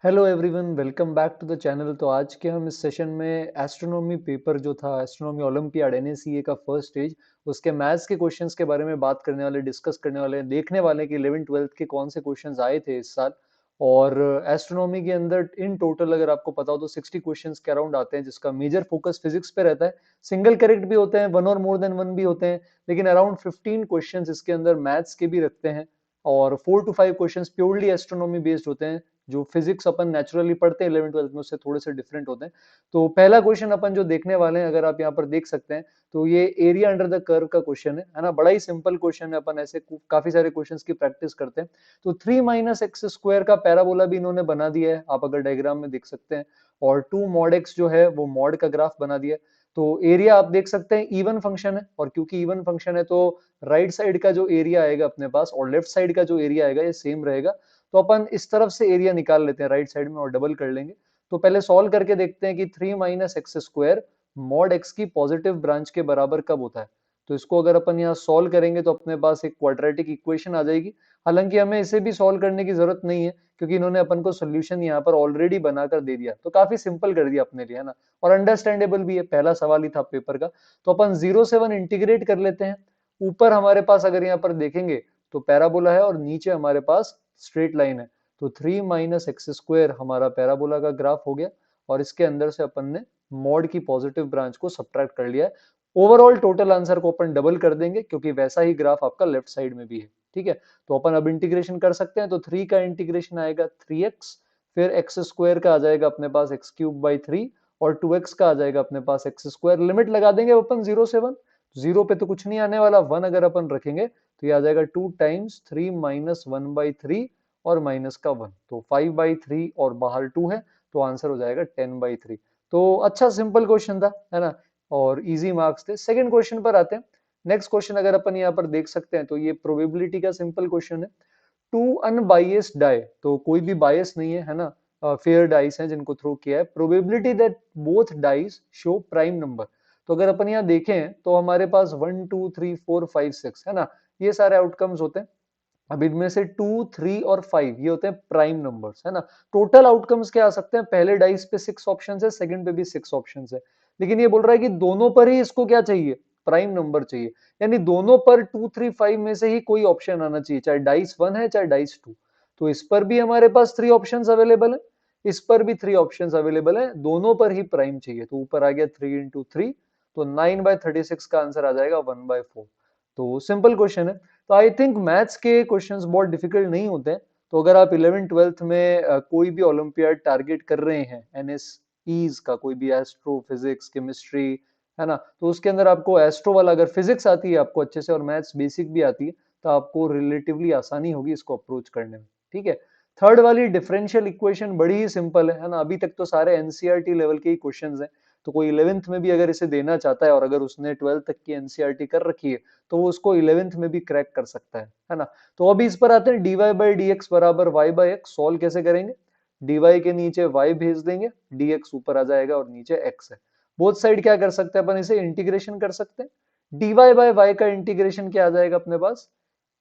Hello everyone, welcome back to the channel. तो आज के हम इस सेशन में एस्ट्रोनॉमी पेपर जो था, एस्ट्रोनॉमी ओलंपियाड एनएसीए का फर्स्ट स्टेज, उसके मैथ्स के क्वेश्चंस के बारे में बात करने वाले, डिस्कस करने वाले, देखने वाले कि 11 12th के कौन से क्वेश्चंस आए थे इस साल। और एस्ट्रोनॉमी के अंदर इन टोटल अगर आपको पता हो तो 60 क्वेश्चंस के अराउंड आते हैं, जिसका मेजर फोकस फिजिक्स पे रहता है। सिंगल करेक्ट भी होते हैं, वन और मोर देन वन भी होते हैं, लेकिन अराउंड 15 क्वेश्चंस इसके अंदर मैथ्स के भी रखते हैं। और 4 to 5 questions purely astronomy based होते हैं। जो फिजिक्स अपन नेचुरली पढ़ते हैं 11 12 में, उससे थोड़े से डिफरेंट होते हैं। तो पहला क्वेश्चन अपन जो देखने वाले हैं, अगर आप यहाँ पर देख सकते हैं, तो ये एरिया अंडर द कर्व का क्वेश्चन है ना। बड़ा ही सिंपल क्वेश्चन है, अपन ऐसे काफी सारे क्वेश्चंस की प्रैक्टिस करते हैं। तो 3 - x² का पैराबोला भी इन्होंने बना दिया है, आप अगर डायग्राम में देख सकते हैं। और 2 mod x जो है वो मॉड का ग्राफ बना दिया है। तो एरिया आप देख सकते हैं इवन फंक्शन है, और क्योंकि इवन फंक्शन है तो राइट साइड का जो एरिया आएगा अपने पास और लेफ्ट साइड का जो एरिया आएगा ये सेम रहेगा। तो अपन इस तरफ से एरिया निकाल लेते हैं राइट साइड में और डबल कर लेंगे। तो पहले सॉल्व करके देखते हैं कि 3 - x² मॉड x की पॉजिटिव ब्रांच के बराबर कब होता है। तो इसको अगर अपन यहाँ सॉल्व करेंगे तो अपने पास एक क्वाड्रेटिक इक्वेशन आ जाएगी। हालांकि हमें इसे भी सॉल्व करने की जरूरत नहीं है, क्योंकि इन्होंने अपन को सोल्यूशन यहाँ पर ऑलरेडी बनाकर दे दिया, तो काफी सिंपल कर दिया अपने लिए, है ना। और अंडरस्टैंडेबल भी है, पहला सवाल ही था पेपर का। तो अपन 0 से 1 इंटीग्रेट कर लेते हैं। ऊपर हमारे पास अगर यहाँ पर देखेंगे तो पैराबोला है, और नीचे हमारे पास स्ट्रेट लाइन है। तो 3 - x² हमारा पैराबोला का ग्राफ हो गया, और इसके अंदर से अपन ने मॉड की पॉजिटिव ब्रांच को सब्ट्रैक्ट कर लिया है। ओवरऑल टोटल आंसर को अपन डबल कर देंगे, क्योंकि वैसा ही ग्राफ आपका लेफ्ट साइड में भी है। ठीक है, तो अपन अब इंटीग्रेशन कर सकते हैं। तो 3 का इंटीग्रेशन आएगा 3x, फिर x² का आ जाएगा अपने पास x³/3, और 2x का आ जाएगा अपने पास x²। लिमिट लगा देंगे अपन 0 से 1। जीरो पे तो कुछ नहीं आने वाला, 1 अगर अपन रखेंगे तो ये आ जाएगा 2 × 3 - 1/3 और माइनस का 1, तो 5/3 और बाहर 2 है, तो आंसर हो जाएगा 10/3। तो अच्छा सिंपल क्वेश्चन था, है ना, और इजी मार्क्स थे। सेकंड क्वेश्चन पर आते हैं। नेक्स्ट क्वेश्चन अगर अपन यहाँ पर देख सकते हैं तो ये प्रोबेबिलिटी का सिंपल क्वेश्चन है। टू अनबायस्ड डाई, तो कोई भी बायस नहीं है, है ना, फेयर डाइस हैं जिनको थ्रो किया है। Probability that both dice show prime number. तो अगर अपन यहाँ देखें तो हमारे पास 1 2 3 4 5 6 है ना, ये सारे आउटकम्स होते हैं। अब इनमें से 2 3 और 5 ये होते हैं प्राइम नंबर्स, है ना। टोटल आउटकम्स क्या आ सकते हैं, पहले डाइस पे 6 ऑप्शंस है, सेकंड पे भी 6 ऑप्शंस है। लेकिन ये बोल रहा है कि दोनों पर ही इसको क्या चाहिए, प्राइम नंबर चाहिए। यानी दोनों पर 2 3 5 में से ही कोई ऑप्शन आना चाहिए, चाहे डाइस 1 है चाहे डाइस 2। तो इस पर भी हमारे पास 3 ऑप्शंस अवेलेबल है, इस पर भी 3 ऑप्शंस अवेलेबल है, दोनों पर ही प्राइम चाहिए। तो ऊपर आ गया 3 × 3, तो 9/36 का आंसर आ जाएगा 1/4। तो सिंपल क्वेश्चन है। तो आई थिंक मैथ्स के क्वेश्चंस बहुत डिफिकल्ट नहीं होते हैं। तो अगर आप 11 12th में कोई भी ओलंपियाड टारगेट कर रहे हैं, एनएसईज का कोई भी, एस्ट्रो फिजिक्स केमिस्ट्री, है ना, तो उसके अंदर आपको एस्ट्रो वाला, अगर फिजिक्स आती है आपको अच्छे से और मैथ्स बेसिक भी आती है, तो आपको रिलेटिवली आसानी होगी इसको अप्रोच करने में। ठीक है। थर्ड वाली डिफरेंशियल इक्वेशन बड़ी ही सिंपल है ना। अभी तक तो सारे एनसीईआरटी लेवल के ही क्वेश्चंस हैं। तो कोई 11th में भी अगर इसे देना चाहता है, और अगर उसने 12th तक की एनसीईआरटी कर रखी है, तो वो उसको 11th में भी क्रैक कर सकता है ना। तो अभी इस पर आते हैं। dy/dx बराबर y/x, सॉल्व कैसे करेंगे। dy के नीचे y भेज देंगे, dx ऊपर आ जाएगा और नीचे x है। बोथ साइड क्या कर सकते हैं अपन, इसे इंटीग्रेशन कर सकते हैं। dy/y का इंटीग्रेशन क्या आ जाएगा अपने पास,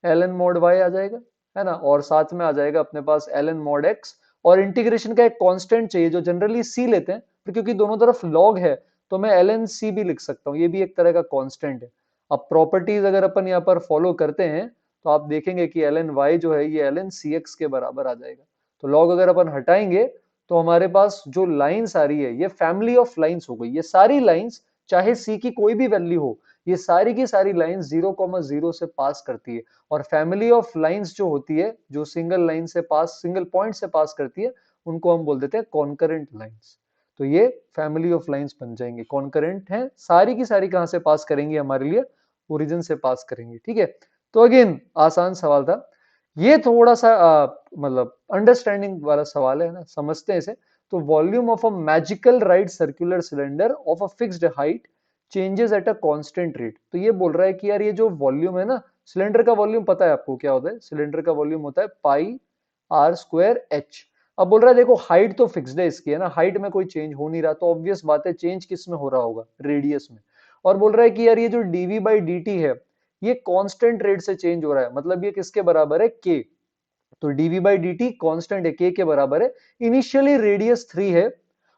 ln mod y आ जाएगा, है ना, और साथ में आ जाएगा अपने पास ln mod x। और इंटीग्रेशन का एक कांस्टेंट चाहिए जो जनरली c लेते हैं, पर क्योंकि दोनों तरफ log है तो मैं ln c भी लिख सकता हूँ, ये भी एक तरह का कांस्टेंट है। अब प्रॉपर्टीज अगर अपन यहाँ पर फॉलो करते हैं तो आप देखेंगे कि ln y जो है ये ln cx के बराबर आ जाएगा। तो log अगर अपन हटाएंगे तो हमारे पास जो लाइंस आ रही है ये फैमिली ऑफ लाइंस हो गई। ये सारी लाइंस, चाहे c की कोई भी वैल्यू हो, ये सारी की सारी लाइंस 0,0 से पास करती है। और फैमिली ऑफ लाइंस जो होती है, जो सिंगल लाइन से पास, सिंगल पॉइंट से पास करती है, उनको हम बोल देते हैं कॉन्करेंट लाइंस। तो ये फैमिली ऑफ लाइंस बन जाएंगे, कॉन्करेंट है, सारी की सारी कहां से पास करेंगी हमारे लिए, ओरिजिन से पास करेंगे। ठीक है। तो अगेन आसान सवाल था ये, थोड़ा सा मतलब अंडरस्टैंडिंग वाला सवाल है ना, समझते हैं इसे। तो volume of a magical right circular cylinder of a fixed height changes at a constant rate. तो ये बोल रहा है कि यार ये जो वॉल्यूम है ना, सिलेंडर का वॉल्यूम पता है आपको क्या होता है, सिलेंडर का वॉल्यूम होता है πr²h। अब बोल रहा है देखो हाइट तो फिक्स्ड है इसकी, है ना, हाइट में कोई चेंज हो नहीं रहा, तो ऑब्वियस बात है चेंज किस में हो रहा होगा, रेडियस में। और बोल रहा है कि यार ये जो dv/dt है ये कांस्टेंट रेट से चेंज हो रहा है, मतलब ये किसके बराबर है, k। तो dv बाई dt कांस्टेंट है, k के बराबर है। इनिशियली रेडियस 3 है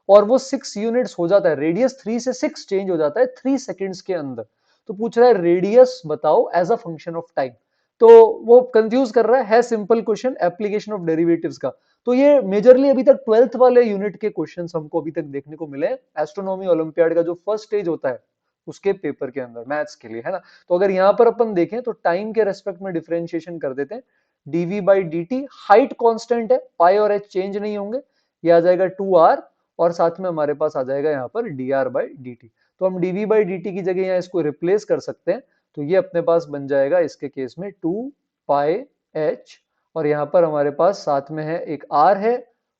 और वो 6 यूनिट्स हो जाता है, रेडियस 3 से 6 चेंज हो जाता है 3 सेकंड्स के अंदर। तो पूछ रहा है रेडियस बताओ as a function of time. तो वो कंफ्यूज कर रहा है simple question, application of derivatives का। तो ये मेजरली अभी तक 12th वाले यूनिट के क्वेश्चंस हमको अभी तक देखने को मिले एस्ट्रोनॉमी ओलंपियाड का जो फर्स्ट स्टेज होता है उसके पेपर के अंदर मैथ्स के लिए, है ना। तो अगर यहाँ पर अपन देखें तो टाइम के रेस्पेक्ट में डिफरेंशिएशन कर देते हैं। dv by dt height constant है, पाई और h चेंज नहीं होंगे, ये आ जाएगा 2r और साथ में हमारे पास आ जाएगा यहाँ पर dr बाई dt। तो हम dv बाई dt की जगह यहाँ इसको रिप्लेस कर सकते हैं। तो ये अपने पास बन जाएगा इसके केस में 2 पाई h और यहाँ पर हमारे पास साथ में है एक r है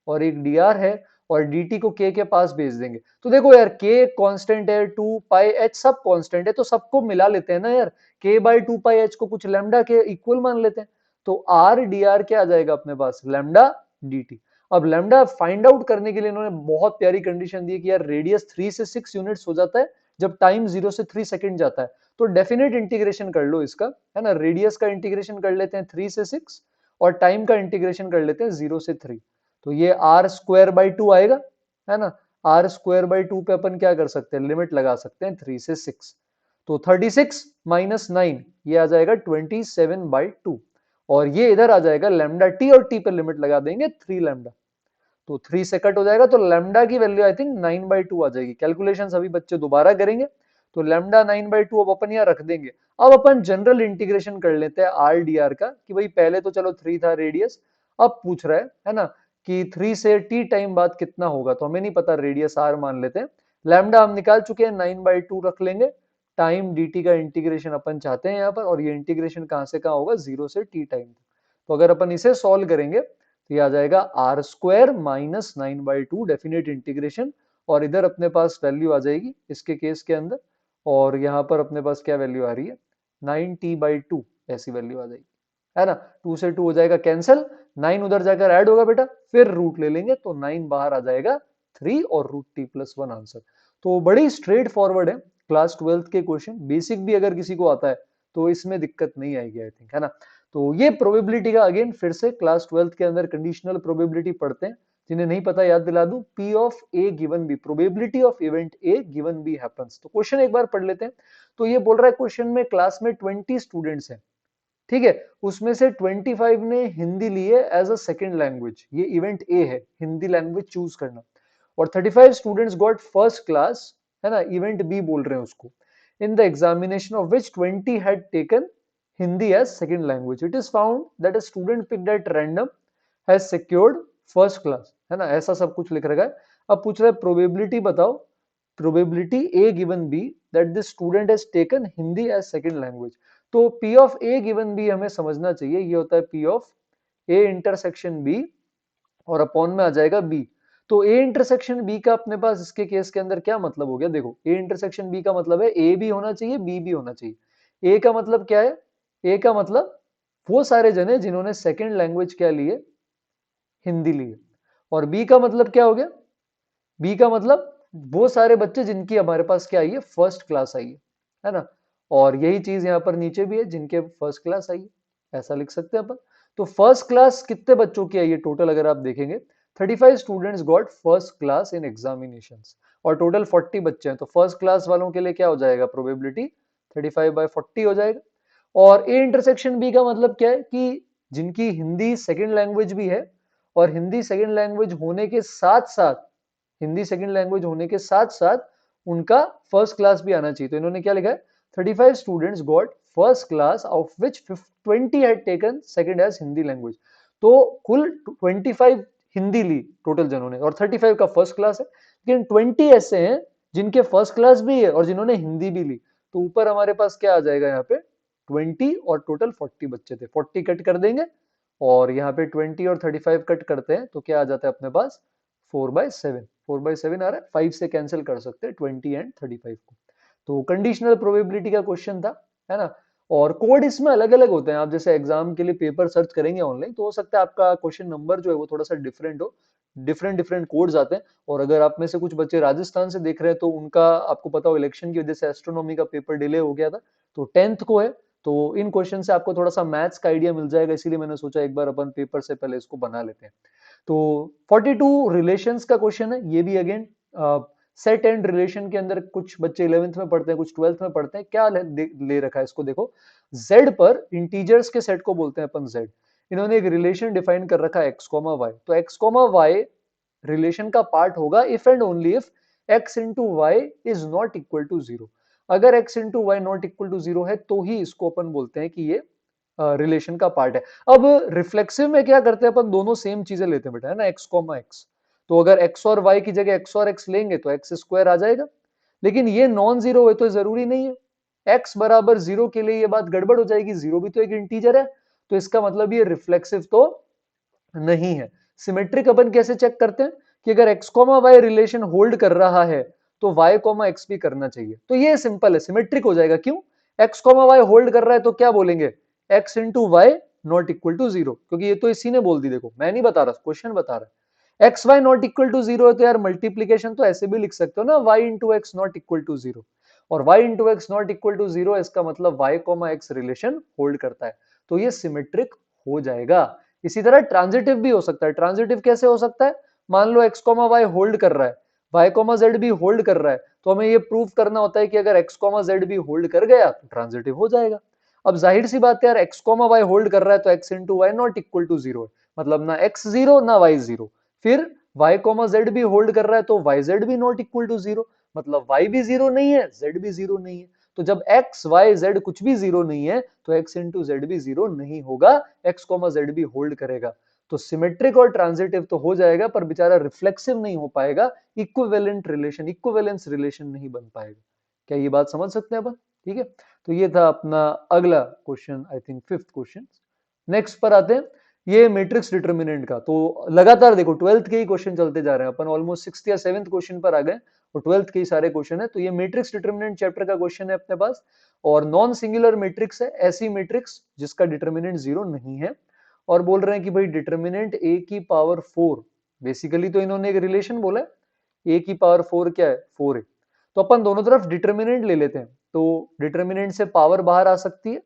और एक dr है और dt को k के पास भेज देंगे। तो देखो यार k कांस्टेंट है, 2 पाई h सब कांस्टेंट है, तो सबको मिला लेते हैं ना यार, k बाई 2 पाई h को कुछ लैम्डा के इक्वल मान लेते हैं। तो r dr क्या आ जाएगा अपने पास, लैम्डा dt। अब लैम्डा फाइंड आउट करने के लिए इन्होंने बहुत प्यारी कंडीशन दी है कि यार रेडियस 3 से 6 यूनिट्स हो जाता है जब टाइम 0 से 3 सेकंड जाता है। तो डेफिनेट इंटीग्रेशन कर लो इसका, है ना, रेडियस का इंटीग्रेशन कर लेते हैं 3 से 6 और टाइम का इंटीग्रेशन कर लेते हैं 0 से 3। तो ये आर स्क्वायर बाई 2 आएगा, है ना। आर स्क्वायर बाई 2 पे अपन क्या कर सकते हैं, लिमिट लगा सकते हैं 3 से 6। तो 36 माइनस 9 ये आ जाएगा 27 बाई 2 और ये इधर आ जाएगा लैम्डा टी और टी पे लिमिट लगा देंगे 3 लैम्डा। तो 3 से कट हो जाएगा तो लैम्डा की वैल्यू आई थिंक 9 बाई 2 आ जाएगी। कैलकुलेशन अभी बच्चे दोबारा करेंगे। तो लैम्डा 9 बाई 2 अब अपन यहाँ रख देंगे। अब अपन जनरल इंटीग्रेशन कर लेते हैं आर डी आर का, कि भाई पहले तो चलो 3 था रेडियस, अब पूछ रहा है ना, कि 3 से टी टाइम बाद कितना होगा। तो हमें नहीं पता, रेडियस आर मान लेते हैं। लैम्डा हम निकाल चुके हैं, 9 बाई 2 रख लेंगे। टाइम dt का इंटीग्रेशन अपन चाहते हैं यहाँ पर, और ये इंटीग्रेशन कहां से कहां होगा, 0 से t टाइम। तो अगर अपन इसे सॉल्व करेंगे तो ये आ जाएगा r square minus 9 by 2 definite integration, और इधर अपने पास वैल्यू आ जाएगी इसके केस के अंदर, और यहाँ पर अपने पास क्या वैल्यू आ रही है, 9t बाई 2 ऐसी वैल्यू आ जाएगी, है ना। 2 से 2 हो जाएगा कैंसिल, 9 उधर जाकर ऐड होगा बेटा, फिर रूट ले लेंगे तो 9 बाहर आ जाएगा 3 और रूट टी प्लस 1 आंसर। तो बड़ी स्ट्रेट फॉरवर्ड है क्लास 12th के क्वेश्चन, बेसिक भी अगर किसी को आता है तो इसमें दिक्कत नहीं आएगी आई थिंक, है ना। तो ये प्रोबेबिलिटी का अगेन फिर से क्लास 12th के अंदर कंडीशनल प्रोबेबिलिटी पढ़ते हैं। जिन्हें नहीं पता याद दिला दूं, P of A given B, probability of event A given B happens. तो क्वेश्चन एक बार पढ़ लेते हैं। तो ये बोल रहा है क्वेश्चन में क्लास में 20 स्टूडेंट्स हैं, ठीक है, उसमें से 25 ने हिंदी लिए एज अ सेकेंड लैंग्वेज, ये इवेंट ए है, हिंदी लैंग्वेज चूज करना, और 35 स्टूडेंट्स गॉट फर्स्ट क्लास, है ना, इवेंट बी बोल रहे हैं उसको, in the examination of which 20 had taken Hindi as second language, it is found that a student picked at random has secured first class, है ना, ऐसा सब कुछ लिख रखा है। अब पूछ रहा है प्रोबेबिलिटी बताओ, probability A given B that this student has taken Hindi as second language. तो P of A given B हमें समझना चाहिए, ये होता है P of A intersection B और अपॉन में आ जाएगा B। तो A इंटरसेक्शन B का अपने पास इसके केस के अंदर क्या मतलब हो गया, देखो A इंटरसेक्शन B का मतलब है A भी होना चाहिए B भी होना चाहिए। A का मतलब क्या है, A का मतलब वो सारे जने जिन्होंने सेकेंड लैंग्वेज क्या लिए, हिंदी लिए, और B का मतलब क्या हो गया, बी का मतलब वो सारे बच्चे जिनकी हमारे पास क्या आई है, फर्स्ट क्लास आई है ना। और यही चीज यहाँ पर नीचे भी है, जिनके फर्स्ट क्लास आई है, ऐसा लिख सकते हैं अपन। तो फर्स्ट क्लास कितने बच्चों की आई है टोटल, अगर आप देखेंगे 35 students got first class in examinations, और टोटल 40 बच्चे हैं, तो फर्स्ट क्लास वालों के लिए क्या हो जाएगा, प्रोबेबिलिटी 35 बाई 40 हो जाएगा। और ए इंटरसेक्शन बी का मतलब क्या है, कि जिनकी हिंदी सेकेंड लैंग्वेज भी है, और हिंदी सेकेंड लैंग्वेज होने के साथ साथ, हिंदी सेकंड लैंग्वेज होने के साथ साथ उनका फर्स्ट क्लास भी आना चाहिए। तो इन्होंने क्या लिखा है, 35 students got first class of which 20 had taken second as Hindi language. तो कुल 25 हिंदी ली टोटल जनों ने, और 35 का फर्स्ट क्लास है, लेकिन 20 ऐसे हैं जिनके फर्स्ट क्लास भी है और जिन्होंने हिंदी भी ली। तो ऊपर हमारे पास क्या आ जाएगा, यहाँ पे 20 और टोटल 40 बच्चे थे, 40 कट कर देंगे और यहाँ पे 20 और 35 कट करते हैं तो क्या आ जाता है अपने पास, 4/7, 4/7 आ रहा है, 5 से कैंसिल कर सकते हैं 20 एंड 35 को। तो कंडीशनल प्रोबेबिलिटी का क्वेश्चन था, है ना। और कोड इसमें अलग अलग होते हैं, आप जैसे एग्जाम के लिए पेपर सर्च करेंगे ऑनलाइन तो हो सकता है आपका क्वेश्चन नंबर जो है वो थोड़ा सा डिफरेंट हो, डिफरेंट डिफरेंट कोड्स आते हैं। और अगर आप में से कुछ बच्चे राजस्थान से देख रहे हैं तो उनका आपको पता हो इलेक्शन की वजह से एस्ट्रोनॉमी का पेपर डिले हो गया था, तो 10th को है, तो इन क्वेश्चन से आपको थोड़ा सा मैथ्स का आइडिया मिल जाएगा, इसीलिए मैंने सोचा एक बार अपन पेपर से पहले इसको बना लेते हैं। तो 42 रिलेशंस का क्वेश्चन है, ये भी अगेन सेट एंड रिलेशन के अंदर कुछ बच्चे 11th में पढ़ते हैं, कुछ 12th में पढ़ते हैं। क्या ले रखा है इसको देखो, z पर इंटीजर्स के सेट को बोलते हैं अपन z। इन्होंने एक रिलेशन डिफाइन कर रखा है x, y। तो x, y रिलेशन का पार्ट होगा if and only if x into y is not equal to 0। अगर x into y not equal to 0 है तो ही इसको अपन बोलते हैं कि ये रिलेशन का पार्ट है। अब रिफ्लेक्सिव में क्या करते हैं अपन, दोनों सेम चीजें लेते हैं बेटा, है ना, x, x। तो अगर x और y की जगह x और x लेंगे तो x स्क्वायर आ जाएगा। लेकिन ये नॉन जीरो है तो जरूरी नहीं है, x बराबर 0 के लिए ये बात गड़बड़ हो जाएगी, 0 भी तो एक इंटीजर है, तो इसका मतलब ये रिफ्लेक्सिव तो नहीं है। सिमेट्रिक अपन कैसे चेक करते हैं कि अगर x, y रिलेशन होल्ड कर रहा है तो y, x भी करना चाहिए। तो ये सिंपल है, सिमेट्रिक हो जाएगा। क्यों? x, y होल्ड कर रहा है तो क्या बोलेंगे, x into y not equal to 0, क्योंकि ये तो इसी ने बोल दी, देखो मैं नहीं बता रहा, क्वेश्चन बता रहा है। X y not equal to 0 है तो यार मल्टीप्लीकेशन तो ऐसे भी लिख सकते हो ना, y into x not equal to 0, और y into x not equal to 0 इसका मतलब y, x रिलेशन होल्ड करता है, तो ये सिमेट्रिक हो जाएगा। इसी तरह ट्रांजिटिव भी हो सकता है। ट्रांजिटिव कैसे हो सकता है, मान लो x, y होल्ड कर रहा है, y, z भी होल्ड कर रहा है, तो हमें ये प्रूव करना होता है कि अगर x, z भी होल्ड कर गया तो ट्रांजिटिव हो जाएगा। अब जाहिर सी बात है यार, x, y होल्ड कर रहा है तो x into y not equal to 0 है, मतलब ना x 0 ना y 0। फिर y, z भी होल्ड कर रहा है तो yz भी नॉट इक्वल टू 0, मतलब y भी 0 नहीं है, z भी 0 नहीं है। तो जब x, y, z कुछ भी 0 नहीं है तो x इंटू z भी 0 नहीं होगा, x, z भी होल्ड करेगा। तो सिमेट्रिक और ट्रांजिटिव तो हो जाएगा पर बेचारा रिफ्लेक्सिव नहीं हो पाएगा, इक्विवेलेंट रिलेशन, इक्विवेलेंस रिलेशन नहीं बन पाएगा। क्या ये बात समझ सकते हैं अपन? ठीक है, तो ये था अपना अगला question, I think 5th question. Next पर आते हैं, ये मैट्रिक्स डिटर्मिनेंट का। तो लगातार देखो 12th के ही क्वेश्चन चलते जा रहे हैं, अपन ऑलमोस्ट 6th या 7th क्वेश्चन पर आ गए और 12th के ही सारे क्वेश्चन है। तो ये मैट्रिक्स डिटर्मिनेंट चैप्टर का क्वेश्चन है अपने पास, और नॉन सिंगुलर मैट्रिक्स है, ऐसी मैट्रिक्स जिसका डिटर्मिनेंट 0 नहीं है, और बोल रहे हैं कि भाई डिटर्मिनेंट a की पावर 4, बेसिकली तो इन्होंने एक रिलेशन बोला है, a की पावर 4 क्या है, 4 है। तो अपन दोनों तरफ डिटर्मिनेंट ले लेते हैं, तो डिटर्मिनेंट से पावर बाहर आ सकती है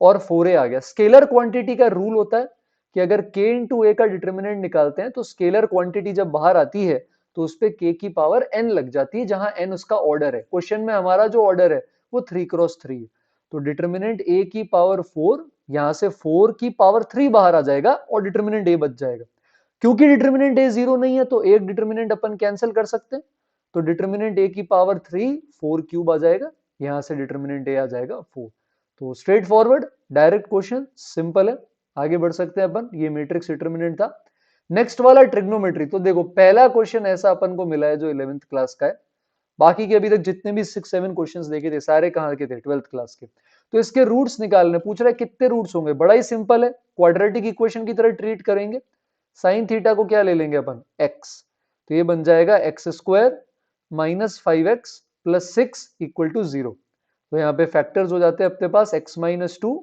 और 4a आ गया। स्केलर क्वांटिटी का रूल होता है कि अगर k इंटू ए का डिटर्मिनेंट निकालते हैं तो स्केलर क्वांटिटी जब बाहर आती है तो उस पे k की पावर n लग जाती है, जहां n उसका ऑर्डर है। क्वेश्चन में हमारा जो ऑर्डर है वो 3x3 है, तो डिटर्मिनेंट a की पावर 4, यहां से 4 की पावर 3 बाहर आ जाएगा और डिटर्मिनेंट a बच जाएगा। क्योंकि डिटर्मिनेंट a 0 नहीं है तो एक डिटर्मिनेंट अपन कैंसिल कर सकते हैं, तो डिटर्मिनेंट a की पावर 3 4 क्यूब आ जाएगा, यहां से डिटर्मिनेंट a आ जाएगा 4। तो straight forward direct question, simple है, आगे बढ़ सकते हैं अपन। ये मैट्रिक्स डिटर्मिनेंट था। नेक्स्ट वाला ट्रिग्नोमेट्री। तो देखो पहला क्वेश्चन ऐसा अपन को मिला है जो 11th क्लास का है, बाकी के अभी तक जितने भी 6-7 क्वेश्चंस देखे थे सारे कहाँ के थे, 12th क्लास के। तो इसके रूट्स निकालने पूछ रहा है, कितने रूट्स होंगे, बड़ा ही सिंपल है, क्वाड्रेटिक इक्वेशन की तरह ट्रीट करेंगे। साइन थीटा को क्या ले लेंगे अपन, x, तो ये बन जाएगा x square minus 5x plus 6 equal to 0। तो यहाँ पे फैक्टर्स हो जाते हैं अपने पास x minus 2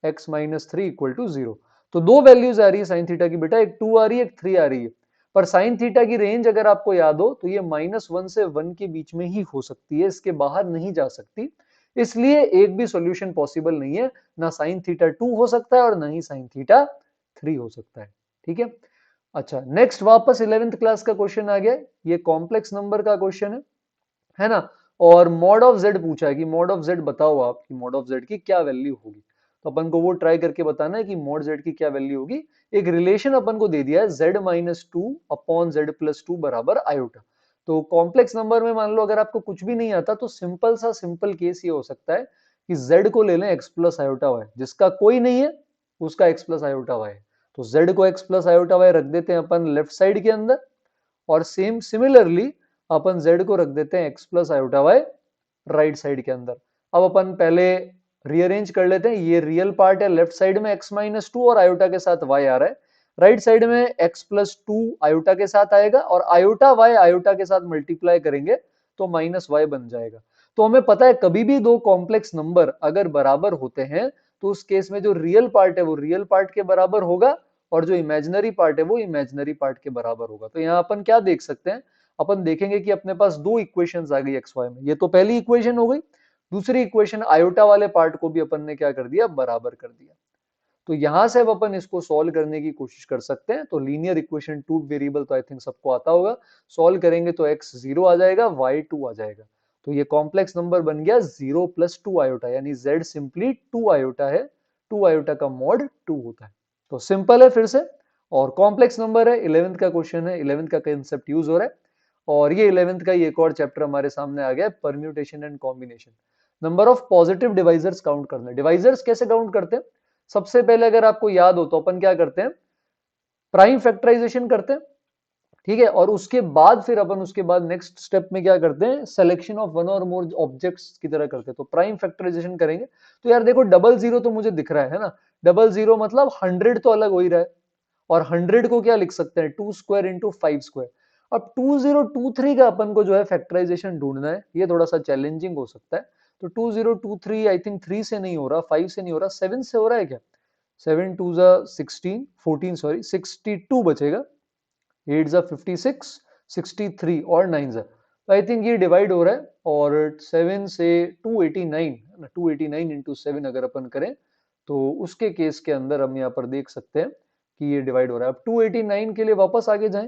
x minus 3 equal to 0। तो दो वैल्यूज आ रही है साइन थीटा की बेटा, एक 2 आ रही है एक 3 आ रही है, पर साइन थीटा की रेंज अगर आपको याद हो तो ये -1 से 1 के बीच में ही हो सकती है, इसके बाहर नहीं जा सकती, इसलिए एक भी सॉल्यूशन पॉसिबल नहीं है, ना साइन थीटा 2 हो सकता है और ना ही साइन थीटा 3 हो सकता है। ठीक है, अच्छा नेक्स्ट वापस 11th क्लास का क्वेश्चन आ गया, ये कॉम्प्लेक्स नंबर का क्वेश्चन है ना, और मॉड ऑफ z पूछा है कि मॉड ऑफ z बताओ आप कि मॉड ऑफ z की क्या वैल्यू होगी। तो अपन को वो ट्राई करके बताना है कि मॉड z की क्या वैल्यू होगी। एक रिलेशन अपन को दे दिया है z minus 2 upon z plus 2 बराबर आयोटा। तो कॉम्प्लेक्स नंबर में मान लो अगर आपको कुछ भी नहीं आता तो सिंपल केस ये हो सकता है कि z को ले लें x प्लस आयोटा y, जिसका कोई नहीं है उसका x प्लस आयोटा y है, तो z को x प्लस आयोटा y रख देते हैं अपन लेफ्ट साइड के अंदर, और सेम सिमिलरली अपन z को रख देते हैं x plus iota y right side के अंदर। अब अपन पहले रीअरेंज कर लेते हैं, ये रियल पार्ट है, लेफ्ट साइड में x माइनस 2 और आयोटा के साथ y आ रहा है, राइट साइड में x प्लस 2 आयोटा के साथ आएगा, और आयोटा y आयोटा के साथ मल्टीप्लाई करेंगे तो माइनस y बन जाएगा। तो हमें पता है कभी भी दो कॉम्प्लेक्स नंबर अगर बराबर होते हैं तो उस केस में जो रियल पार्ट है वो रियल पार्ट के बराबर होगा और जो इमेजिनरी पार्ट है वो इमेजिनरी पार्ट के बराबर होगा। तो यहाँ अपन क्या देख सकते हैं, अपन देखेंगे कि अपने पास दो इक्वेशंस आ गई एक्स वाई में, ये तो पहली इक्वेशन हो गई। दूसरी इक्वेशन आयोटा वाले पार्ट को भी अपन ने क्या कर दिया, बराबर कर दिया। तो यहां से अब अपन इसको सॉल्व करने की कोशिश कर सकते हैं। तो लीनियर इक्वेशन टू वेरिएबल तो आई थिंक सबको आता होगा, सॉल्व करेंगे तो x 0 आ जाएगा, y 2 आ जाएगा। तो ये कॉम्प्लेक्स नंबर बन गया 0 + 2 आयोटा, यानी z सिंपली 2 आयोटा है। 2 आयोटा का मॉड 2 होता है। तो सिंपल है फिर से, और कॉम्प्लेक्स नंबर है, 11th का क्वेश्चन है, 11th का कंसेप्ट यूज हो रहा है। और ये 11th का एक और चैप्टर हमारे सामने आ गया, permutation and combination. Number of positive divisors count करना। डिवाइजर्स कैसे काउंट करते हैं? सबसे पहले अगर आपको याद हो तो अपन क्या करते हैं, प्राइम फैक्टराइजेशन करते हैं, ठीक है। और उसके बाद फिर अपन उसके बाद नेक्स्ट स्टेप में क्या करते हैं, सिलेक्शन ऑफ वन और मोर ऑब्जेक्ट्स की तरह करते हैं। तो प्राइम फैक्टराइजेशन करेंगे तो यार देखो डबल जीरो तो मुझे दिख रहा है ना, डबल जीरो मतलब 100 तो अलग हो ही रहा है। और 100 को क्या लिख सकते हैं, 2 स्क्वायर इंटू 5 स्क्वायर। अब 2023 का अपन को जो है फैक्टराइजेशन ढूंढना है, ये थोड़ा सा चैलेंजिंग हो सकता है। तो 2023 आई थिंक 3 से नहीं हो रहा, 5 से नहीं हो रहा, 7 से हो रहा है क्या? 7 2 जा 16, 14 सॉरी 62 बचेगा, 8 जा 56, 63 और 9 जा, तो आई थिंक ये डिवाइड हो रहा है। और 7 से 289 है ना, 289 इंटू 7 अगर अपन करें तो उसके केस के अंदर हम यहाँ पर देख सकते हैं कि ये डिवाइड हो रहा है। अब 289 के लिए वापस आगे जाएं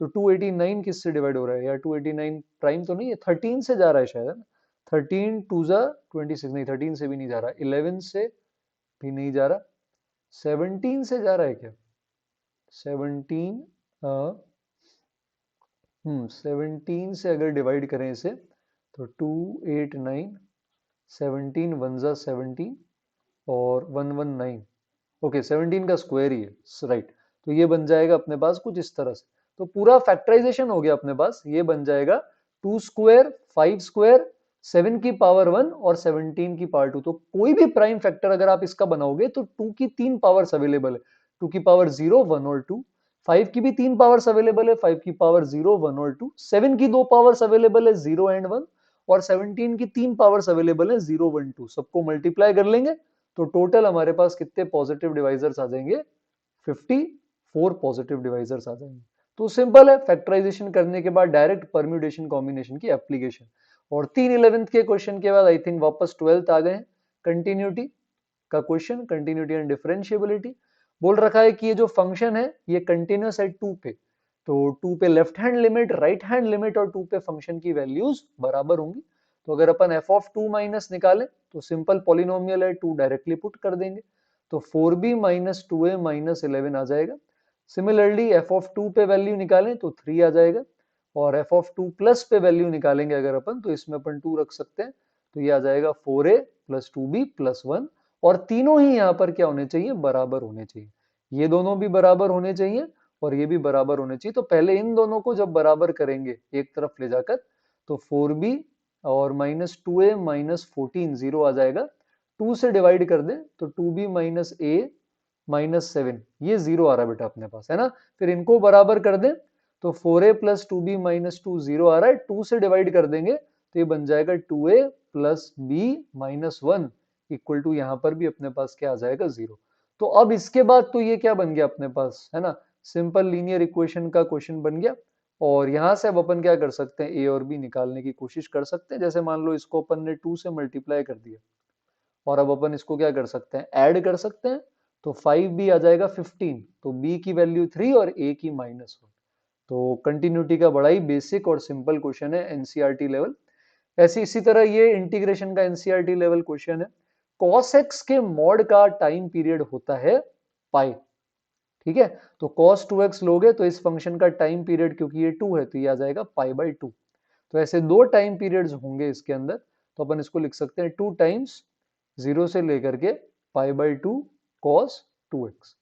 तो 289 किससे डिवाइड हो रहा है यार, 289 प्राइम तो नहीं है, 13 से जा रहा है शायद, है ना। 13 2 जा 26, नहीं 13 से भी नहीं जा रहा, 11 से भी नहीं जा रहा, 17 से जा रहा है क्या, 17, 17 से अगर डिवाइड करें इसे तो 289, 17 1 जा 17 और 119, ओके 17 का स्क्वायर ही है, राइट। तो ये बन जाएगा अपने पास कुछ इस तरह से। तो पूरा फैक्टराइजेशन हो गया अपने पास, ये बन जाएगा 2 स्क्वायर 5 स्क्वायर 7 की पावर 1 और 17 की पावर 2। तो कोई भी प्राइम फैक्टर अगर आप इसका बनाओगे तो 2 की 3 पावर्स अवेलेबल है, 2 की पावर 0 1 और 2। 5 की भी 3 पावर्स अवेलेबल है, 5 की पावर 0 1 और 2। 7 की 2 पावर्स अवेलेबल है, 0 एंड 1। और 17 की 3 पावर्स अवेलेबल है, 0 1 2। सबको मल्टीप्लाई कर लेंगे तो टोटल हमारे पास कितने पॉजिटिव डिवाइजर्स आ जाएंगे, 54 पॉजिटिव डिवाइजर्स आ जाएंगे। तो सिंपल है, फैक्टराइजेशन करने के बाद डायरेक्ट परम्यूटेशन कॉम्बिनेशन की एप्लीकेशन। और 3 11th के क्वेश्चन के बाद आई थिंक वापस 12th आ गए हैं, कंटिन्यूटी का क्वेश्चन, कंटिन्यूटी एंड डिफरेंशिएबिलिटी। बोल रखा है कि ये जो फंक्शन है ये कंटिन्यूअस है 2 पे, तो 2 पे left hand limit, right hand limit और 2 पे फंक्शन की वैल्यूज बराबर होंगी। तो अगर अपन f ऑफ 2 माइनस निकालें तो सिंपल पॉलिनोमियल है, 2 डायरेक्टली पुट कर देंगे तो 4b माइनस 2a माइनस 11 आ जाएगा। सिमिलरली f ऑफ 2 पे वैल्यू निकालें तो 3 आ जाएगा। और f ऑफ 2 प्लस पे वैल्यू निकालेंगे अगर अपन तो इसमें अपन 2 रख सकते हैं, तो ये आ जाएगा 4a प्लस 2b प्लस 1। और तीनों ही यहाँ पर क्या होने चाहिए, बराबर होने चाहिए। ये दोनों भी बराबर होने चाहिए और ये भी बराबर होने चाहिए। तो पहले इन दोनों को जब बराबर करेंगे एक तरफ ले जाकर तो 4b और माइनस 2a माइनस 14 0 आ जाएगा। 2 से डिवाइड कर दें तो 2b माइनस a माइनस 7, ये 0 आ रहा है बेटा अपने पास, है ना। फिर इनको बराबर कर दें तो 4a प्लस 2b माइनस 2 0 आ रहा है। 2 से डिवाइड कर देंगे तो ये बन जाएगा 2a plus b minus 1 equal to, यहाँ पर भी अपने पास क्या आ जाएगा, 0। तो अब इसके बाद तो ये क्या बन गया अपने पास, है ना, सिंपल लीनियर इक्वेशन का क्वेश्चन बन गया। और यहां से अब अपन क्या कर सकते हैं, ए और बी निकालने की कोशिश कर सकते हैं। जैसे मान लो इसको अपन ने 2 से मल्टीप्लाई कर दिया और अब अपन इसको क्या कर सकते हैं, ऐड कर सकते हैं। तो 5b आ जाएगा 15, तो b की वैल्यू 3 और a की -1। तो कंटिन्यूटी का बड़ा ही बेसिक और सिंपल क्वेश्चन है, एनसीईआरटी लेवल। ऐसे इसी तरह ये इंटीग्रेशन का एनसीईआरटी लेवल क्वेश्चन है। cos x के मॉड का टाइम पीरियड होता है पाई, ठीक है। तो cos 2x लोगे तो इस फंक्शन का टाइम पीरियड, क्योंकि ये 2 है तो ये आ जाएगा पाई बाई 2। तो ऐसे दो टाइम पीरियड्स होंगे इसके अंदर, तो अपन इसको लिख सकते हैं 2 टाइम्स 0 से लेकर के पाई बाई 2 cos 2x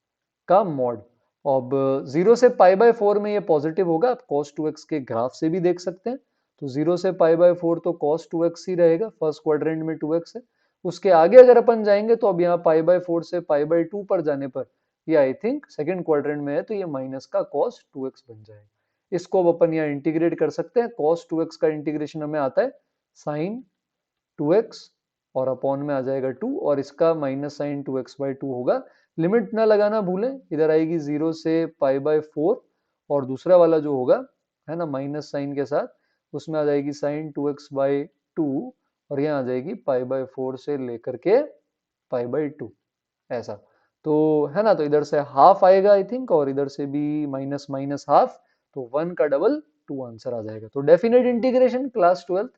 का मॉड। अब 0 से पाई बाय 4 में ये पॉजिटिव होगा, आप cos 2x के ग्राफ से भी देख सकते हैं। तो 0 से पाई बाय 4 तो cos 2x ही रहेगा, फर्स्ट क्वाड्रेंट में 2x है। उसके आगे अगर अपन जाएंगे तो अब यहाँ पाई बाय 4 से पाई बाय 2 पर जाने पर ये आई थिंक सेकेंड क्वाड्रेंट में है, तो ये माइनस का cos 2x बन जाएगा। इसको अब अपन यहाँ इंटीग्रेट कर सकते हैं। cos 2x का इंटीग्रेशन हमें आता है sin 2x और अपॉन में आ जाएगा 2, और इसका माइनस साइन 2x/2 होगा। लिमिट ना लगाना भूलें, इधर आएगी 0 से पाई बाय 4 और दूसरा वाला जो होगा, है ना, माइनस साइन के साथ, उसमें आ जाएगी साइन 2x/2 और यहाँ आ जाएगी π/4 से लेकर के π/2 ऐसा। तो है ना, तो इधर से हाफ आएगा आई थिंक, और इधर से भी माइनस माइनस हाफ, तो 1 का डबल 2 आंसर आ जाएगा। तो definite integration class 12,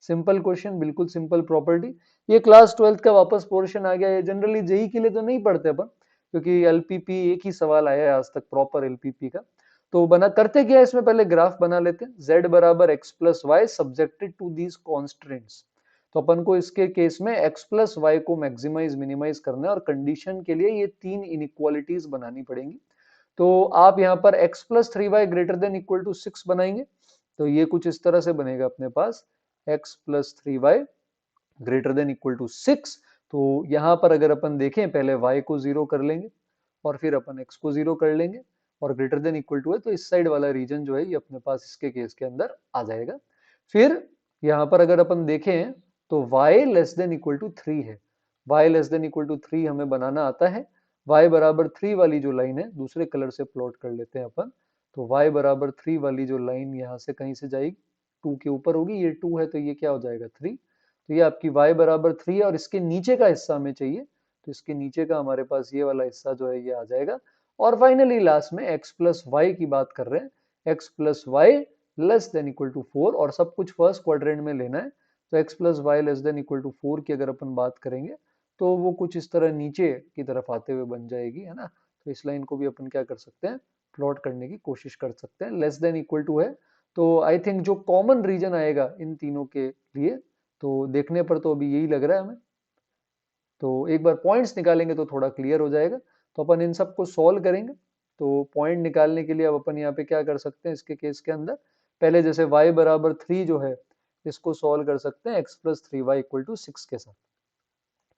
simple question, बिल्कुल सिंपल प्रॉपर्टी। ये क्लास 12 का वापस पोर्शन आ गया। ये जनरली जेई के लिए तो नहीं पढ़ते अपन, क्योंकि एलपीपी एक ही सवाल आया है आज तक प्रॉपर एलपीपी का। तो बना करते क्या है, इसमें पहले ग्राफ बना लेते हैं। z बराबर x plus y subjected to these constraints. तो अपन को इसके केस में x प्लस वाई को मैक्सिमाइज मिनिमाइज करना है, और कंडीशन के लिए ये तीन इनइक्वालिटीज बनानी पड़ेंगी। तो आप यहाँ पर x plus three y greater than equal to 6 बनाएंगे। तो ये कुछ इस तरह से बनेगा अपने पास, x plus three y greater than equal to 6। तो यहाँ पर अगर अपन देखें, पहले y को 0 कर लेंगे और फिर अपन x को 0 कर लेंगे, और ग्रेटर देन इक्वल टू है तो इस साइड वाला रीजन जो है ये अपने पास इसके केस के अंदर आ जाएगा। फिर यहाँ पर अगर अपन देखें तो y less than equal to 3 है। y less than equal to 3 हमें बनाना आता है। y बराबर 3 वाली जो लाइन है, दूसरे कलर से प्लॉट कर लेते हैं अपन। तो y बराबर 3 वाली जो लाइन यहाँ से कहीं से जाएगी, 2 के ऊपर होगी, ये 2 है तो ये क्या हो जाएगा 3। तो ये आपकी y बराबर 3 है, और इसके नीचे का हिस्सा हमें चाहिए, तो इसके नीचे का हमारे पास ये वाला हिस्सा जो है ये आ जाएगा। और फाइनली लास्ट में x प्लस वाई की बात कर रहे हैं, x plus y less than equal to 4, और सब कुछ फर्स्ट क्वाड्रेंट में लेना है। तो x plus y less than equal to 4 की अगर अपन बात करेंगे तो वो कुछ इस तरह नीचे की तरफ आते हुए बन जाएगी, है ना। तो इस लाइन को भी अपन क्या कर सकते हैं, प्लॉट करने की कोशिश कर सकते हैं। लेस देन इक्वल टू है, तो आई थिंक जो कॉमन रीजन आएगा इन तीनों के लिए, तो देखने पर तो अभी यही लग रहा है हमें। तो एक बार पॉइंट्स निकालेंगे तो थोड़ा क्लियर हो जाएगा। तो अपन इन सबको सॉल्व करेंगे। तो पॉइंट निकालने के लिए अब अपन यहाँ पे क्या कर सकते हैं, इसके केस के अंदर पहले जैसे y बराबर 3 जो है, इसको सॉल्व कर सकते हैं x plus three y equal to 6 के साथ।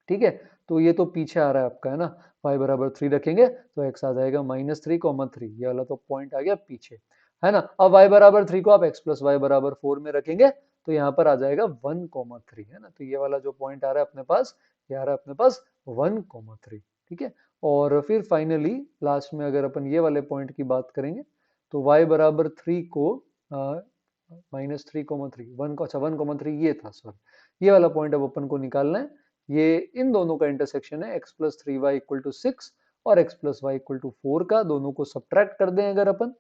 ठीक है, तो ये तो पीछे आ रहा है आपका, है ना। y बराबर 3 रखेंगे तो x आ जाएगा -3,3, ये वाला तो पॉइंट आ गया पीछे, है ना। अब y बराबर 3 को आप x प्लस वाई बराबर 4 में रखेंगे तो यहाँ पर आ जाएगा 1,3, है ना। तो ये वाला जो पॉइंट आ रहा है अपने पास, ये आ रहा है अपने पास 1,3। ठीक है, और फिर फाइनली लास्ट में अगर अपन ये वाले पॉइंट की बात करेंगे तो y बराबर 3 को -3,3 1 को, अच्छा 1,3 ये था, सॉरी, ये वाला पॉइंट अब अपन को निकालना है। ये इन दोनों का इंटरसेक्शन है, x plus three y equal to 6 और x plus y equal to 4 का। दोनों को सब्ट्रैक्ट कर दें अगर अपन,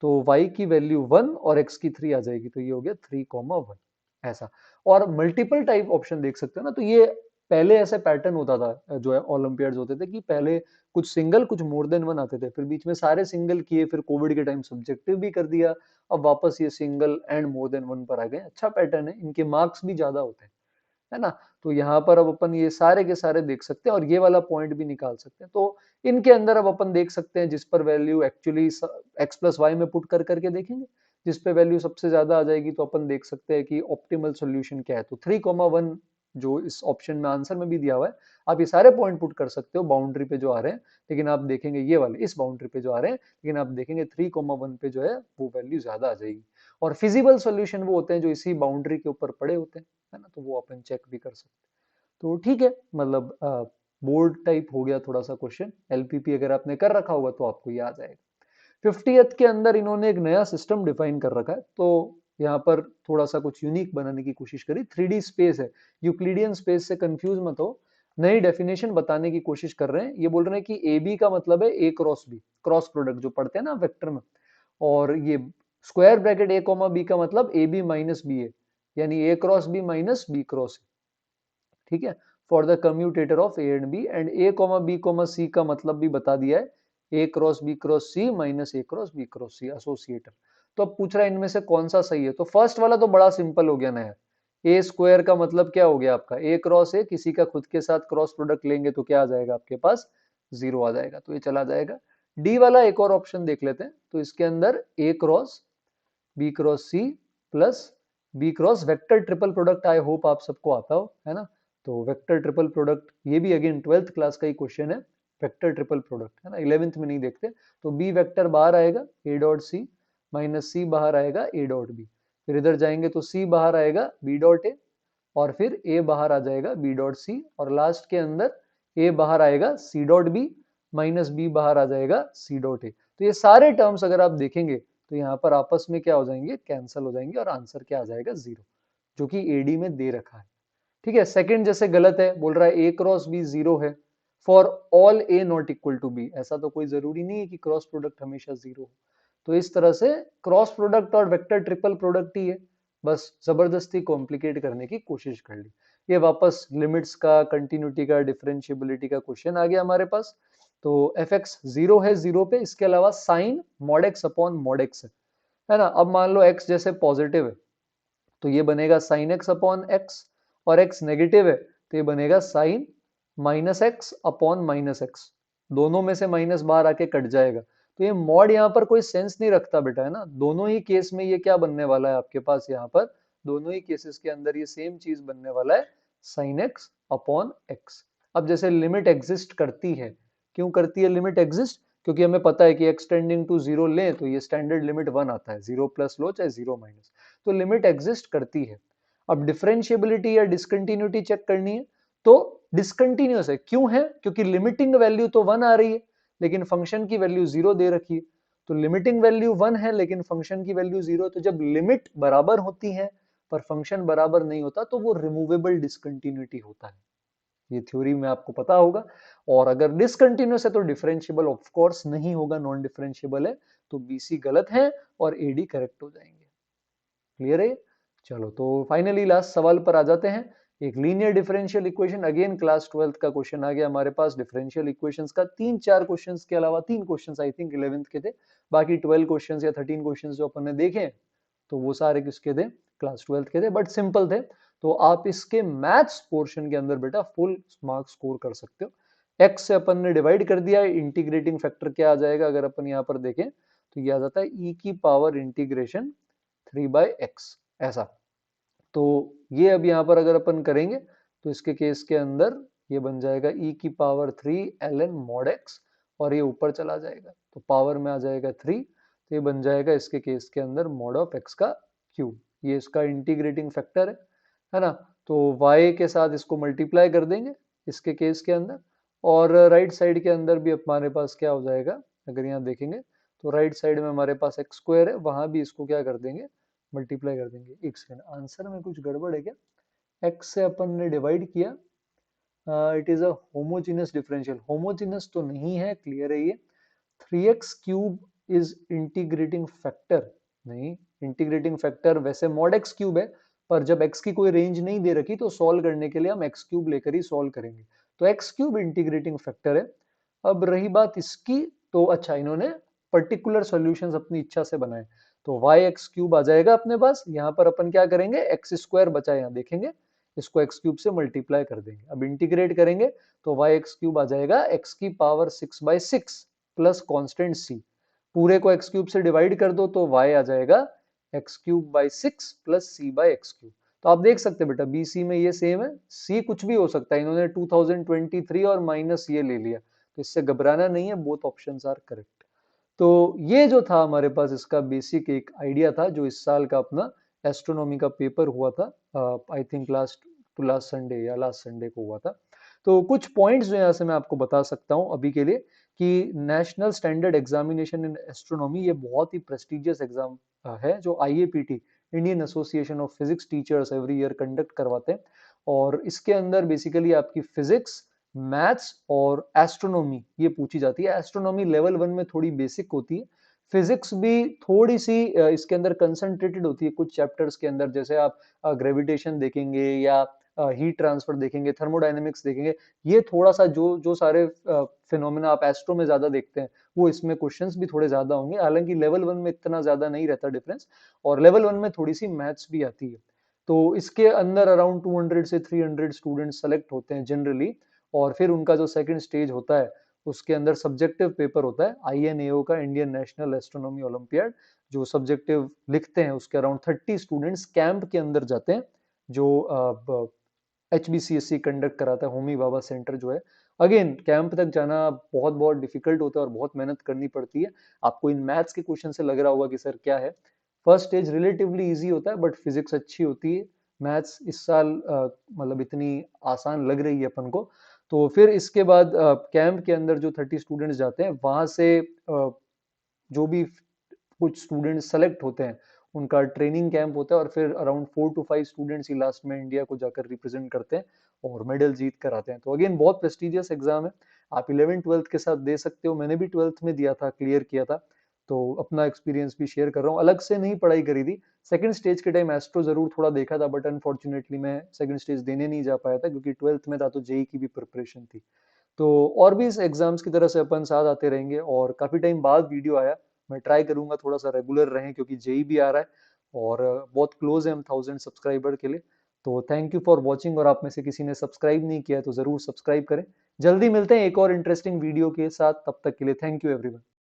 तो y की वैल्यू 1 और x की 3 आ जाएगी, तो ये हो गया 3,1 ऐसा। और मल्टीपल टाइप ऑप्शन देख सकते हो ना, तो ये पहले ऐसे पैटर्न होता था जो है ओलंपियाड्स होते थे कि पहले कुछ सिंगल कुछ मोर देन वन आते थे, फिर बीच में सारे सिंगल किए, फिर कोविड के टाइम सब्जेक्टिव भी कर दिया, अब वापस ये single and more than one पर आ गए। अच्छा पैटर्न है, इनके मार्क्स भी ज्यादा होते हैं, है ना। तो यहाँ पर अब अपन ये सारे के सारे देख सकते हैं और ये वाला पॉइंट भी निकाल सकते हैं। तो इनके अंदर अब अपन देख सकते हैं जिस पर value actually x plus y में पुट कर करके देखेंगे, जिस पे वैल्यू सबसे ज्यादा आ जाएगी तो अपन देख सकते हैं कि ऑप्टिमल सोल्यूशन क्या है। तो 3,1 जो इस ऑप्शन में आंसर में भी दिया हुआ है, आप ये सारे पॉइंट पुट कर सकते हो बाउंड्री पे जो आ रहे हैं, लेकिन आप देखेंगे ये वाले इस बाउंड्री पे जो आ रहे हैं, लेकिन आप देखेंगे 3,1 पे जो है वो वैल्यू ज्यादा आ जाएगी। और फिजिबल सोल्यूशन वो होते हैं जो इसी बाउंड्री के ऊपर पड़े होते हैं, है ना। तो वो अपन चेक भी कर सकते हैं। तो ठीक है, मतलब बोर्ड टाइप हो गया थोड़ा सा क्वेश्चन। एलपीपी अगर आपने कर रखा होगा तो आपको ये आ जाएगा। 50th के अंदर इन्होंने एक नया सिस्टम डिफाइन कर रखा है, तो यहाँ पर थोड़ा सा कुछ यूनिक बनाने की कोशिश करी। 3D स्पेस है, यूक्लिडियन स्पेस से कंफ्यूज मत हो। नई डेफिनेशन बताने की कोशिश कर रहे हैं। ये बोल रहे हैं कि ए बी का मतलब है ए क्रॉस बी, क्रॉस प्रोडक्ट जो पढ़ते हैं ना वेक्टर में। और ये square bracket A comma B का मतलब ए बी माइनस बी है, यानी A cross B minus B cross. ठीक है, for the commutator of A and B, and A comma B comma C का मतलब भी बता दिया है, ए cross B cross C minus A cross B cross C associator. तो अब पूछ रहा है इनमें से कौन सा सही है। तो फर्स्ट वाला तो बड़ा सिंपल हो गया ना यार। ए स्क्वायर का मतलब क्या हो गया आपका, ए क्रॉस ए, किसी का खुद के साथ क्रॉस प्रोडक्ट लेंगे तो क्या आ जाएगा आपके पास, 0 आ जाएगा, तो ये चला जाएगा। डी वाला एक और ऑप्शन देख लेते हैं। तो इसके अंदर A cross B cross C plus B cross vector triple product, I hope आप सबको आता हो, है ना। तो वेक्टर ट्रिपल प्रोडक्ट ये भी अगेन 12th क्लास का ही क्वेश्चन है। वेक्टर ट्रिपल प्रोडक्ट, है ना, 11th में नहीं देखते। तो बी वेक्टर बाहर आएगा ए डॉट सी, माइनस सी बाहर आएगा ए डॉट बी, फिर इधर जाएंगे तो सी बाहर आएगा बी डॉट ए, और फिर ए बाहर आ जाएगा बी डॉट सी, और लास्ट के अंदर ए बाहर आएगा c dot b, minus b बाहर आ जाएगा सी डॉट ए। तो ये सारे टर्म्स अगर आप देखेंगे तो यहाँ पर आपस में क्या हो जाएंगे, कैंसिल हो जाएंगे, और आंसर क्या आ जाएगा 0, जो कि एडी में दे रखा है। ठीक है। सेकंड जैसे गलत है, बोल रहा है ए क्रॉस बी जीरो है for all a not equal to b. ऐसा तो कोई जरूरी नहीं है कि क्रॉस प्रोडक्ट हमेशा जीरो हो। तो इस तरह से क्रॉस प्रोडक्ट और वेक्टर ट्रिपल प्रोडक्ट ही है, बस जबरदस्ती कॉम्प्लिकेट करने की कोशिश कर ली। ये वापस लिमिट्स का, कंटिन्यूटी का, डिफरेंशिएबिलिटी का क्वेश्चन आ गया हमारे पास। तो एफ एक्स जीरो है जीरो पे, इसके अलावा sine mod x upon mod x है ना। अब मान लो एक्स जैसे पॉजिटिव है तो ये बनेगा साइन एक्स अपॉन एक्स, और एक्स नेगेटिव है तो ये बनेगा sine minus x upon minus x. दोनों में से माइनस बाहर आके कट जाएगा। तो ये मॉड यहाँ पर कोई सेंस नहीं रखता बेटा, है ना। दोनों ही केस में ये क्या बनने वाला है आपके पास यहाँ पर, दोनों ही केसेस के अंदर ये सेम चीज बनने वाला है, साइन एक्स अपॉन एक्स। अब जैसे लिमिट एग्जिस्ट करती है, क्यों करती है लिमिट एग्जिस्ट, क्योंकि हमें पता है कि एक्स टेंडिंग टू जीरो लें तो ये स्टैंडर्ड लिमिट वन आता है, जीरो प्लस लो चाहे जीरो माइनस, तो लिमिट एग्जिस्ट करती है। अब डिफरेंशिएबिलिटी या डिसकंटिन्यूटी चेक करनी है तो डिसकंटिन्यूअस है, क्यों है, क्योंकि लिमिटिंग वैल्यू तो वन आ रही है लेकिन फंक्शन की वैल्यू जीरो दे रखी है। तो लिमिटिंग वैल्यू वन है लेकिन फंक्शन की वैल्यू जीरो, तो जब लिमिट बराबर होती है पर फंक्शन बराबर नहीं होता तो वो रिमूवेबल डिसकंटिन्यूटी होता है। ये थ्योरी में आपको पता होगा। और अगर डिसकंटिन्यूअस है तो डिफरेंशिएबल ऑफ कोर्स नहीं होगा, नॉन डिफरेंशिएबल है, तो बीसी गलत है और एडी करेक्ट हो जाएंगे। क्लियर है। चलो तो फाइनली लास्ट सवाल पर आ जाते हैं। एक linear differential equation, again class 12th का क्वेश्चन आ गया हमारे पास। डिफरेंशियल इक्वेशंस का तीन चार क्वेश्चंस के अलावा, तीन क्वेश्चंस आई थिंक 11th के थे, बाकी 12 क्वेश्चंस या 13 क्वेश्चंस जो अपन ने देखे तो वो सारे किसके थे, क्लास 12th के थे, बट सिंपल थे। तो आप इसके मैथ्स पोर्शन के अंदर बेटा फुल मार्क्स स्कोर कर सकते हो। एक्स से अपन ने डिवाइड कर दिया है, इंटीग्रेटिंग फैक्टर क्या आ जाएगा अगर अपन यहाँ पर देखें तो ये आ जाता है ई की पावर इंटीग्रेशन 3/x ऐसा। तो ये अब यहाँ पर अगर अपन करेंगे तो इसके केस के अंदर ये बन जाएगा e की पावर 3 ln mod x, और ये ऊपर चला जाएगा तो पावर में आ जाएगा 3, तो ये बन जाएगा इसके केस के अंदर mod ऑफ x का क्यूब। ये इसका इंटीग्रेटिंग फैक्टर है ना। तो y के साथ इसको मल्टीप्लाई कर देंगे इसके केस के अंदर, और राइट साइड के अंदर भी हमारे पास क्या हो जाएगा, अगर यहाँ देखेंगे तो राइट साइड में हमारे पास एक्स स्क्वायर है, वहां भी इसको क्या कर देंगे, मल्टीप्लाई कर देंगे। एक सेकेंड, आंसर में कुछ गड़बड़ है क्या, एक्स से अपन ने डिवाइड किया, it is a homogeneous differential, homogeneous तो नहीं है, क्लियर है ये। 3x cube is integrating factor, नहीं, इंटीग्रेटिंग फैक्टर वैसे मॉड एक्स क्यूब है, पर जब x की कोई रेंज नहीं दे रखी तो सॉल्व करने के लिए हम एक्स क्यूब लेकर ही सॉल्व करेंगे। तो एक्स क्यूब इंटीग्रेटिंग फैक्टर है। अब रही बात इसकी, तो अच्छा इन्होंने पर्टिकुलर सॉल्यूशंस अपनी इच्छा से बनाए, तो वाई एक्स क्यूब आ जाएगा अपने पास। यहाँ पर अपन क्या करेंगे, एक्स स्क्वायर बचा, यहाँ देखेंगे इसको एक्स क्यूब से मल्टीप्लाई कर देंगे। अब इंटीग्रेट करेंगे तो वाई एक्स क्यूब आ जाएगा एक्स की पावर 6/6 प्लस कॉन्स्टेंट सी। पूरे को एक्स क्यूब से डिवाइड कर दो तो वाई आ जाएगा x cube by 6 plus c by x cube. तो आप देख सकते हैं बेटा बी सी में ये सेम है, सी कुछ भी हो सकता है, इन्होंने 2023 और माइनस ये ले लिया, तो इससे घबराना नहीं है, बोथ ऑप्शंस आर करेक्ट। तो ये जो था हमारे पास इसका बेसिक एक आइडिया था, जो इस साल का अपना एस्ट्रोनॉमी का पेपर हुआ था, आई थिंक लास्ट संडे या लास्ट संडे को हुआ था। तो कुछ पॉइंट्स जो यहाँ से मैं आपको बता सकता हूँ अभी के लिए, कि national standard examination in astronomy ये बहुत ही प्रेस्टिजियस एग्जाम है, जो IAPT, Indian association of physics teachers, every year conduct करवाते हैं। और इसके अंदर बेसिकली आपकी फिजिक्स, मैथ्स और एस्ट्रोनॉमी ये पूछी जाती है। एस्ट्रोनॉमी लेवल 1 में थोड़ी बेसिक होती है, फिजिक्स भी थोड़ी सी इसके अंदर कंसंट्रेटेड होती है कुछ चैप्टर्स के अंदर, जैसे आप ग्रेविटेशन देखेंगे या हीट ट्रांसफर देखेंगे, थर्मोडायनेमिक्स देखेंगे, ये थोड़ा सा जो जो सारे फिनोमेना आप एस्ट्रो में ज्यादा देखते हैं वो इसमें क्वेश्चंस भी थोड़े ज्यादा होंगे। हालांकि लेवल 1 में इतना ज्यादा नहीं रहता डिफरेंस, और लेवल 1 में थोड़ी सी मैथ्स भी आती है। तो इसके अंदर अराउंड 200 से 300 स्टूडेंट सेलेक्ट होते हैं जनरली, और फिर उनका जो सेकंड स्टेज होता है उसके अंदर सब्जेक्टिव पेपर होता है INAO का, इंडियन नेशनल एस्ट्रोनॉमी ओलंपियाड, जो सब्जेक्टिव लिखते हैं उसके अराउंड 30 स्टूडेंट्स कैंप के अंदर जाते हैं, जो HBCSC कंडक्ट कराता है, होमी बाबा सेंटर जो है। अगेन कैंप तक जाना बहुत बहुत डिफिकल्ट होता है और बहुत मेहनत करनी पड़ती है। आपको इन मैथ्स के क्वेश्चन से लग रहा होगा कि सर क्या है, फर्स्ट स्टेज रिलेटिवली इजी होता है बट फिजिक्स अच्छी होती है। मैथ्स इस साल मतलब इतनी आसान लग रही है अपन को। तो फिर इसके बाद कैंप के अंदर जो 30 स्टूडेंट्स जाते हैं वहां से जो भी कुछ स्टूडेंट्स सेलेक्ट होते हैं उनका ट्रेनिंग कैंप होता है और फिर around 4 to 5 students he last में इंडिया को जाकर रिप्रेजेंट करते हैं और मेडल जीत कर आते हैं। तो अगेन बहुत प्रेस्टिजियस एग्जाम है, आप 11th 12th के साथ दे सकते हो। मैंने भी 12th में दिया था, क्लियर किया था, तो अपना एक्सपीरियंस भी शेयर कर रहा हूँ। अलग से नहीं पढ़ाई करी थी, सेकंड स्टेज के टाइम एस्ट्रो जरूर थोड़ा देखा था, बट अनफॉर्चुनेटली मैं सेकंड स्टेज देने नहीं जा पाया था क्योंकि 12th में था तो जेई की भी प्रिपरेशन थी। तो और भी इस एग्जाम्स की तरह से अपन साथ आते रहेंगे और काफी टाइम बाद वीडियो आया, मैं ट्राई करूंगा थोड़ा सा रेगुलर रहें क्योंकि जेई भी आ रहा है और बहुत क्लोज है हम 1000 सब्सक्राइबर के लिए। तो थैंक यू फॉर वॉचिंग, और आप में से किसी ने सब्सक्राइब नहीं किया है तो जरूर सब्सक्राइब करें। जल्दी मिलते हैं एक और इंटरेस्टिंग वीडियो के साथ, तब तक के लिए थैंक यू एवरीवन।